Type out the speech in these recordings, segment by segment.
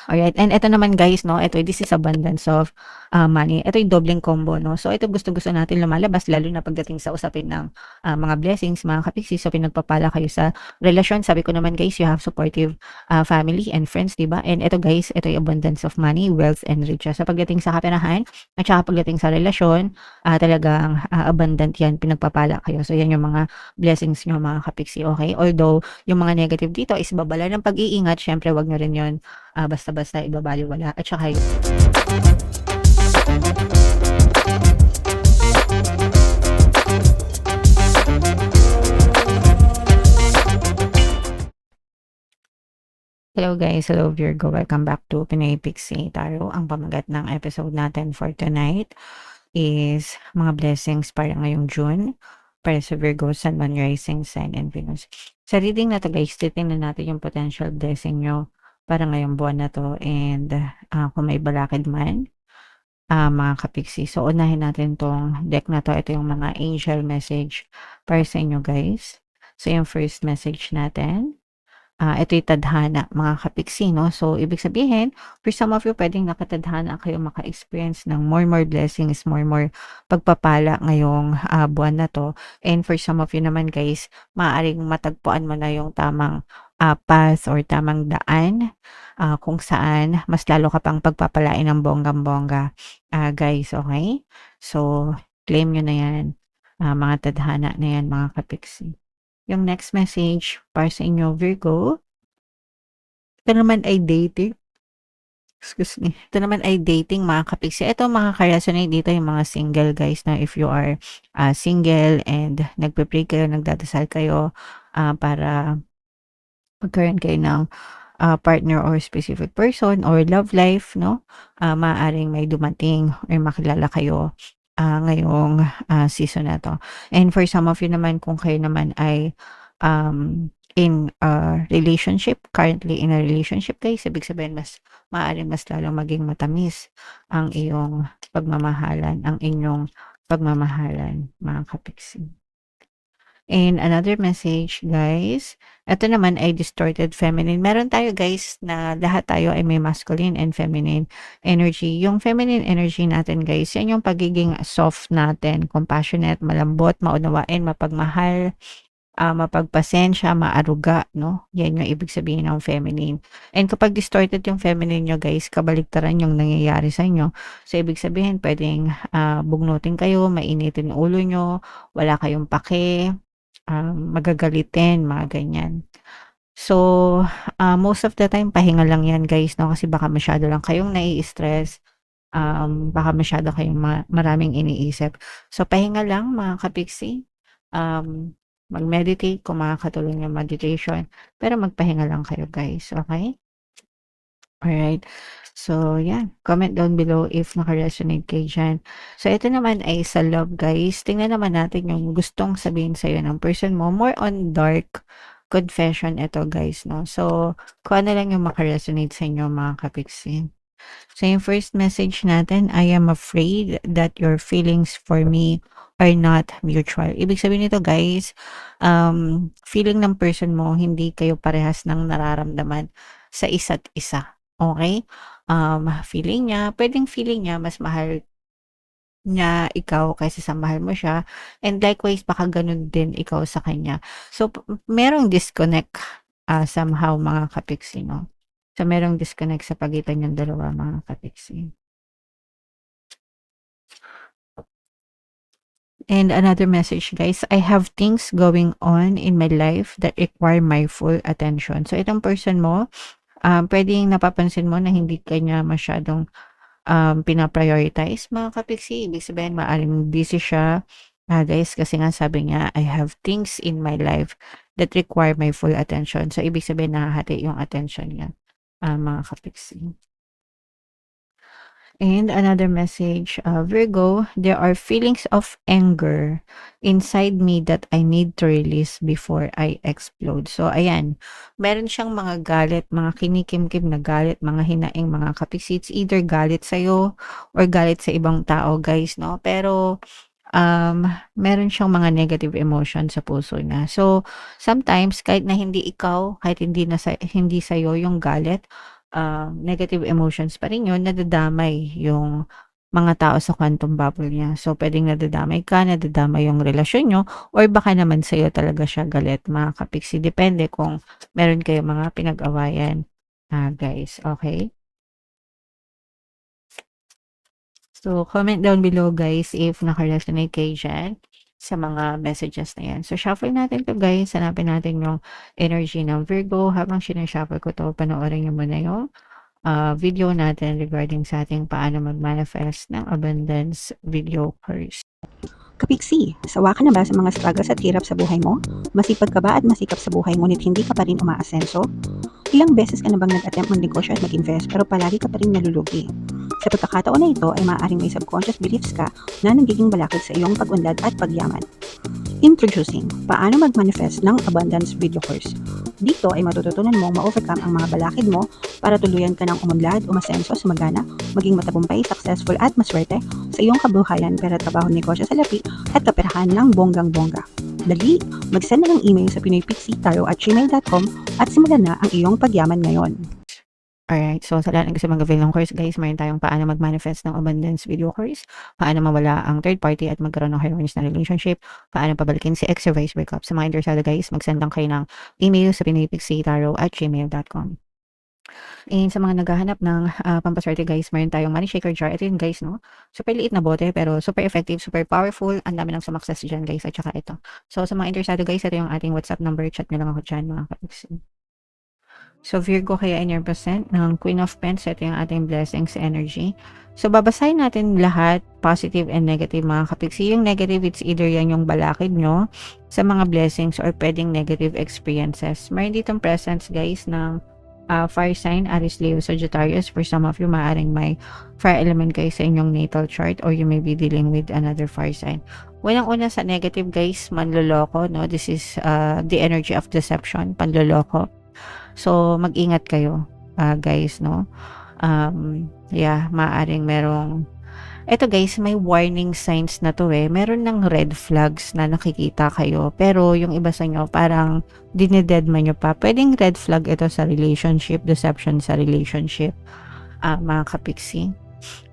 Alright, and ito naman guys 'no, this is abundance of, money. Ito yung dobleng combo 'no. So ito gustong-gusto natin lumalabas lalo na pagdating sa usapin ng, mga blessings, mga kapiksi. So pinagpapala kayo sa relasyon. Sabi ko naman guys, you have supportive, family and friends, 'di ba? And ito guys, ito yung abundance of money, wealth, and riches. So pagdating sa kaperahan at saka pagdating sa relasyon, talagang, abundant 'yan, pinagpapala kayo. So 'yan yung mga blessings niyo mga kapiksi, okey? Although yung mga negative dito is babala ng pag-iingat, siyempre 'wag niyo rin 'yon basta-basta ibabalewala at saka hello guys, hello Virgo, welcome back to Pinoy Pixie Tarot. Ang pamagat ng episode natin for tonight is mga blessings para ngayong June para sa Virgo, Sun, Moon, Rising, Sign, and Venus. Sa reading na to guys, titingnan natin yung potential blessing nyo para ngayong buwan na to and kung may balakid man, mga kapiksi. So, unahin natin tong deck na to. Ito yung mga angel message para sa inyo guys. So, yung first message natin, ito'y tadhana, mga kapiksi, no? So, ibig sabihin, for some of you, pwedeng nakatadhana kayo maka-experience ng more blessings, more pagpapala ngayong buwan na to. And for some of you naman, guys, maaaring matagpuan mo na yung tamang path or tamang daan kung saan mas lalo ka pang pagpapalain ng bonggang-bongga, guys, okay? So, claim nyo na yan, mga tadhana na yan, mga kapiksi. Yung next message para sa inyo, Virgo, ito naman ay dating. Excuse me. Ito naman ay dating, mga kapiksi. Ito makaka-resonate dito yung mga single guys na if you are single and nagpe-pray kayo, nagdadasal kayo para magkaroon kayo ng partner or specific person or love life, no? Maaaring may dumating or makilala kayo ngayong season na to. And for some of you naman, kung kayo naman ay in a relationship, currently in a relationship guys, ibig sabihin maaaring mas lalong maging matamis ang iyong pagmamahalan, ang inyong pagmamahalan, mga kapiksi. And another message guys, ito naman ay distorted feminine. Meron tayo guys na lahat tayo ay may masculine and feminine energy. Yung feminine energy natin guys, yan yung pagiging soft natin, compassionate, malambot, maunawain, mapagmahal, mapagpasensya, maaruga, no? Yan yung ibig sabihin ng feminine. And kapag distorted yung feminine nyo guys, kabaliktaran yung nangyayari sa inyo. So ibig sabihin, pwedeng bugnutin kayo, mainitin yung ulo nyo, wala kayong pake, magagalitin, mga ganyan. So, most of the time, pahinga lang yan guys, no? Kasi baka masyado lang kayong nai-stress, baka masyado kayong maraming iniisip. So, pahinga lang mga kapiksi. Mag-meditate kung makakatulong yung meditation. Pero magpahinga lang kayo guys, okay? Alright. So, yan. Comment down below if naka-resonate kayo dyan. So, ito naman ay sa love, guys. Tingnan naman natin yung gustong sabihin sa'yo ng person mo. More on dark confession ito, guys, no? So, kung ano lang yung maka-resonate sa inyo, mga kapiksi. So, yung first message natin, I am afraid that your feelings for me are not mutual. Ibig sabihin nito, guys, feeling ng person mo, hindi kayo parehas ng nararamdaman sa isa't isa. Okay? Feeling niya, pwedeng feeling niya mas mahal niya ikaw kaysa sa mahal mo siya. And likewise, baka ganun din ikaw sa kanya. So, merong disconnect somehow, mga kapiksi, no? So, merong disconnect sa pagitan ng dalawa, mga kapiksi. And another message, guys, I have things going on in my life that require my full attention. So, itong person mo, pwedeng napapansin mo na hindi kanya masyadong pinaprioritize, mga kapiksi. Ibig sabihin, maaaring busy siya. Guys, kasi nga sabi niya, I have things in my life that require my full attention. So, ibig sabihin, nakahati yung attention niya, mga kapiksi. And another message, Virgo, there are feelings of anger inside me that I need to release before I explode. So, ayan, meron siyang mga galit, mga kinikimkim na galit, mga hinaing, mga kapiksi. It's either galit sa'yo or galit sa ibang tao, guys, no? Pero, meron siyang mga negative emotion sa puso niya. So, sometimes, kahit na hindi ikaw, kahit hindi sa'yo yung galit, negative emotions pa rin yun, nadadamay yung mga tao sa quantum bubble niya. So, puwedeng nadadamay ka, nadadamay yung relasyon niyo or baka naman sa'yo talaga siya galit mga ka-pixie. Depende kung meron kayong mga pinag-awayan, guys, okey? So, comment down below guys if naka-resonate kayo diyan sa mga messages na yan. So, shuffle natin 'to guys. Hanapin natin yung energy ng Virgo. Habang sinu-shuffle ko 'to, panoorin niyo muna yung video natin regarding sa ating paano mag-manifest ng abundance video course. Kapiksi, sawa ka na ba sa mga struggles at hirap sa buhay mo? Masipag ka ba at masikap sa buhay ngunit hindi ka pa rin umaasenso? Ilang beses ka na bang nag-attempt mag-negosyo at mag-invest pero palagi ka pa rin nalulugi? Sa pagkakataon na ito ay maaaring may subconscious beliefs ka na nagiging balakid sa iyong pag-unlad at pagyaman. Introducing, paano mag-manifest ng abundance video course. Dito ay matututunan mong ma-overcome ang mga balakid mo para tuluyan ka ng umunlad, umasenso, sumagana, maging matagumpay, successful at maswerte sa iyong kabuhayan, pera, trabaho, negosyo, salapi at kaperahan ng bonggang-bongga. Dali, mag-send na ng email sa pinoypixie@gmail.com at simulan na ang iyong pagyaman ngayon. Alright, so sa lahat ng gusto mag-avail ng course guys, mayroon tayong paano mag-manifest ng abundance video course, paano mawala ang third party at magkaroon ng harmonious na relationship, paano pabalikin si ex or vice breakup. Sa mga interesado guys, mag-send lang kayo ng email sa pinoypixie@gmail.com. And sa mga naghahanap ng pampaswerte guys, mayroon tayong money shaker jar. Ito yun guys, no? Super liit na bote pero super effective, super powerful. Ang dami ng sumakses dyan guys at saka ito. So sa mga interesado guys, ito yung ating WhatsApp number. Chat nyo lang ako dyan mga kapatid. So, Virgo kaya in your present ng Queen of Pence, ito yung ating blessings energy. So, babasahin natin lahat, positive and negative mga kapiksi. Yung negative, it's either yan yung balakid nyo sa mga blessings or pwedeng negative experiences. Mayroon ditong presence guys ng fire sign, Aries, Leo, Sagittarius. For some of you, maaaring may fire element kayo sa inyong natal chart or you may be dealing with another fire sign. Unang-una sa negative guys, manloloko, no? This is the energy of deception, panloloko. So, mag-ingat kayo, guys, no? Yeah, maaaring merong eto guys, may warning signs na 'to, eh. Meron ng red flags na nakikita kayo, pero yung iba sa inyo parang dinededma niyo pa. Puwedeng red flag ito sa relationship, deception sa relationship, mga kapiksi.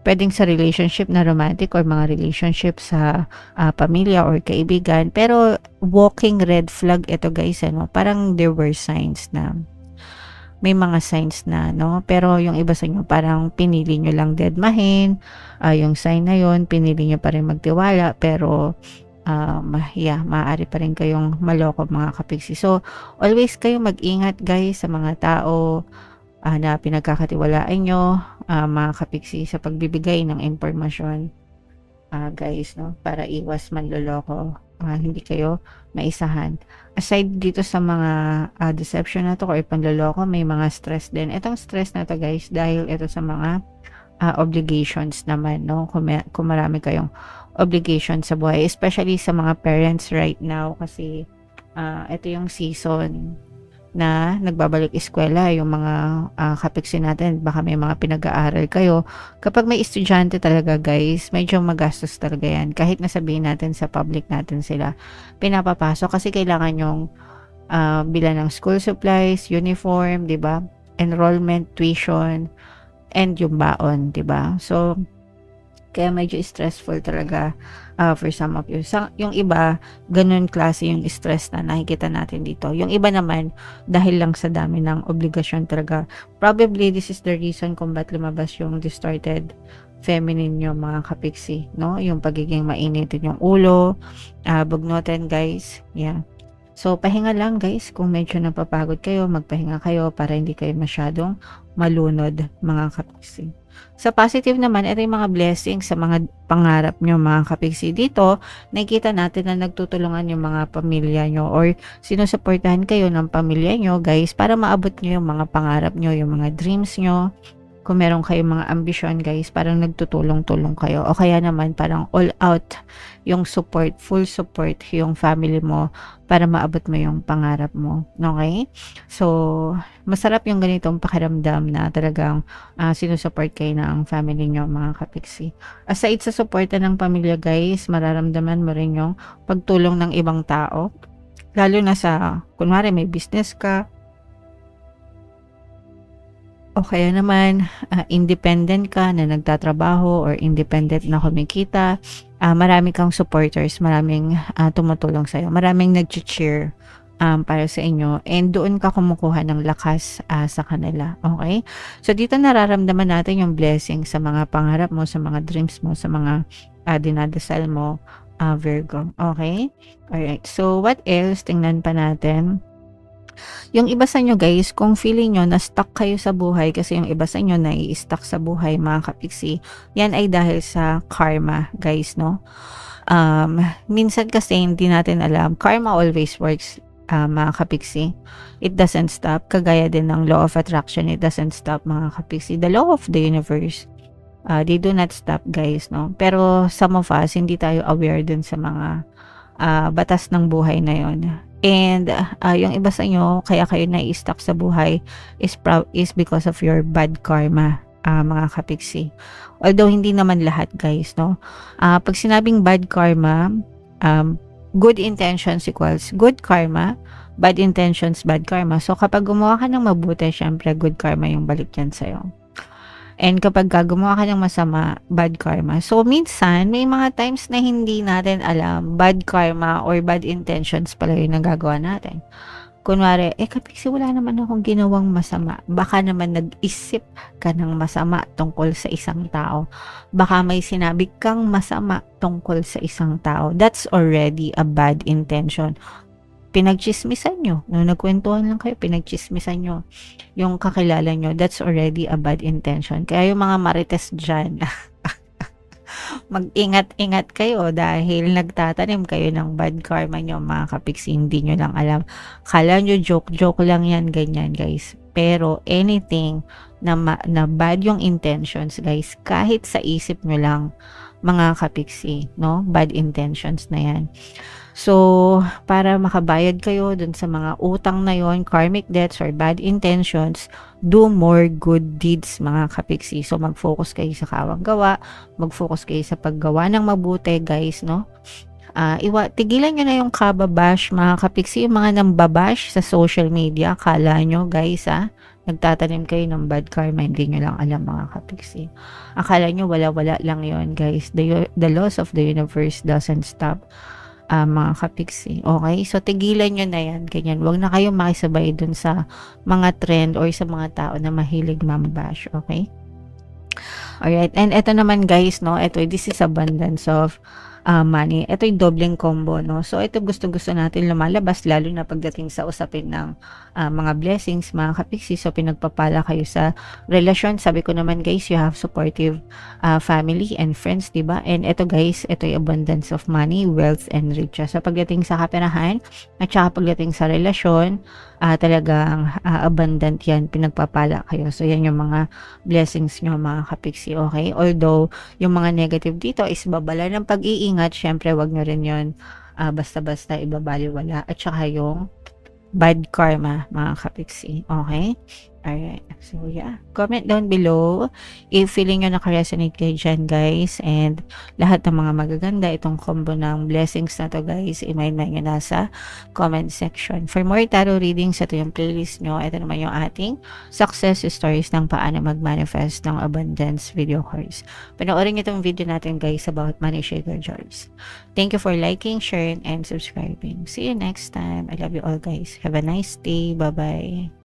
Puwedeng sa relationship na romantic or mga relationship sa, pamilya or kaibigan. Pero walking red flag ito guys, ano, parang there were signs na may mga signs na, no? Pero yung iba sa inyo parang pinili nyo lang dedmahin, yung sign na yon pinili nyo pa rin magtiwala, pero yeah, maaari pa rin kayong maloko mga kapiksi. So, always kayo mag-ingat guys sa mga tao na pinagkakatiwalaan nyo, mga kapiksi, sa pagbibigay ng impormasyon, guys, no? Para iwas manloloko, hindi kayo maisahan. Aside dito sa mga deception na to or panloloko, may mga stress din. Itong stress na to guys, dahil ito sa mga obligations naman, no? Kung marami kayong obligation sa buhay, especially sa mga parents right now, kasi ito yung season na nagbabalik eskwela yung mga kapiksi natin. Baka may mga pinag-aaral kayo. Kapag may estudyante talaga guys, medyo magastos talaga yan. Kahit nasabihin natin sa public natin sila pinapapasok, kasi kailangan yung bilan ng school supplies, uniform, 'di ba? Enrollment, tuition, and yung baon, 'di ba? So kaya medyo stressful talaga for some of you. Yung iba, ganun klase yung stress na nakikita natin dito. Yung iba naman, dahil lang sa dami ng obligasyon talaga. Probably this is the reason kung ba't lumabas yung distorted feminine yung mga kapiksi, no? Yung pagiging mainitin yung ulo, bugnutin guys. Yeah. So, pahinga lang guys. Kung medyo napapagod kayo, magpahinga kayo para hindi kayo masyadong malunod mga kapiksi. Sa positive naman, ito yung mga blessings sa mga pangarap nyo mga kapiksi. Dito, nakikita natin na nagtutulungan yung mga pamilya nyo or sinusuportahan kayo ng pamilya nyo guys para maabot nyo yung mga pangarap nyo, yung mga dreams nyo. Kung meron kayong mga ambisyon guys, parang nagtutulong-tulong kayo. O kaya naman parang all out yung support, full support yung family mo para maabot mo yung pangarap mo. Okay? So, masarap yung ganitong pakiramdam na talagang sinusupport kayo ng family nyo mga kapiksi. Aside sa suporta ng pamilya guys, mararamdaman mo rin yung pagtulong ng ibang tao. Lalo na sa, kunwari may business ka, o kaya naman independent ka na nagtatrabaho or independent na kumikita, marami kang supporters, maraming tumutulong sa'yo, maraming nag-cheer para sa inyo, and doon ka kumukuha ng lakas sa kanila. Okay? So dito nararamdaman natin yung blessing sa mga pangarap mo, sa mga dreams mo, sa mga dinadasal mo, Virgo. Okay? Alright. So what else? Tingnan pa natin. Yung iba sa inyo guys, kung feeling nyo na stuck kayo sa buhay, kasi yung iba sa inyo nai-stuck sa buhay mga kapiksi, yan ay dahil sa karma guys, no? Minsan kasi hindi natin alam, karma always works, mga kapiksi. It doesn't stop. Kagaya din ng law of attraction, it doesn't stop mga kapiksi. The law of the universe, they do not stop guys, no? Pero some of us, hindi tayo aware dun sa mga batas ng buhay na yon. And yung iba sa inyo, kaya kayo na-stuck sa buhay is because of your bad karma, mga kapiksi. Although hindi naman lahat guys, no? Pag sinabing bad karma, good intentions equals good karma, bad intentions, bad karma. So kapag gumawa ka ng mabuti, syempre good karma yung balik yan sa'yo. And kapag gumawa ka ng masama, bad karma. So, minsan, may mga times na hindi natin alam, bad karma or bad intentions pala yung nagagawa natin. Kunwari, kapiksi wala naman akong ginawang masama. Baka naman nag-isip ka ng masama tungkol sa isang tao. Baka may sinabi kang masama tungkol sa isang tao. That's already a bad intention. Pinagchismisan nyo. Nung nagkwentuhan lang kayo, pinagchismisan nyo yung kakilala nyo. That's already a bad intention. Kaya yung mga marites dyan, mag-ingat-ingat kayo dahil nagtatanim kayo ng bad karma nyo mga kapiksi. Hindi nyo lang alam. Kala nyo joke lang yan, ganyan guys. Pero anything na bad yung intentions guys, kahit sa isip nyo lang mga kapiksi, no? Bad intentions na yan. So, para makabayad kayo dun sa mga utang na yon, karmic debts or bad intentions, do more good deeds mga kapiksi. So, mag-focus kayo sa kawang gawa, mag-focus kayo sa paggawa ng mabuti guys, no? Tigilan nyo na yung kababash mga kapiksi, yung mga nambabash sa social media. Kala nyo guys nagtatanim kayo ng bad karma, hindi nyo lang alam mga kapiksi. Akala nyo wala-wala lang yon guys. The laws of the universe doesn't stop, mga kapiksi. Okay? So, tigilan nyo na yan. Ganyan. Huwag na kayo makisabay dun sa mga trend or sa mga tao na mahilig mambash. Okay? Alright. And ito naman guys, no? This is abundance of money. Ito yung dobleng combo, no? So, ito gusto-gusto natin lumalabas, lalo na pagdating sa usapin ng mga blessings, mga kapiksi. So, pinagpapala kayo sa relasyon. Sabi ko naman, guys, you have supportive family and friends, diba? And ito, guys, ito yung abundance of money, wealth, and riches. So, pagdating sa kaperahan, at saka pagdating sa relasyon, talagang abundant yan. Pinagpapala kayo. So, yan yung mga blessings nyo, mga kapiksi, okay? Although, yung mga negative dito is babala ng pag-iingat. Syempre, wag nyo rin yun basta-basta ibabaliwala. At saka yung bad karma, mga kapiksi. Okay? Alright. So, yeah. Comment down below if feeling nyo nakaresonate kayo dyan, guys. And lahat ng mga magaganda, itong combo ng blessings na to, guys, i-mind nyo nasa comment section. For more tarot readings, ito yung playlist nyo. Ito naman yung ating success stories ng paano mag-manifest ng abundance video course. Panoorin nyo itong video natin, guys, about money shaker jars. Thank you for liking, sharing, and subscribing. See you next time. I love you all, guys. Have a nice day. Bye-bye.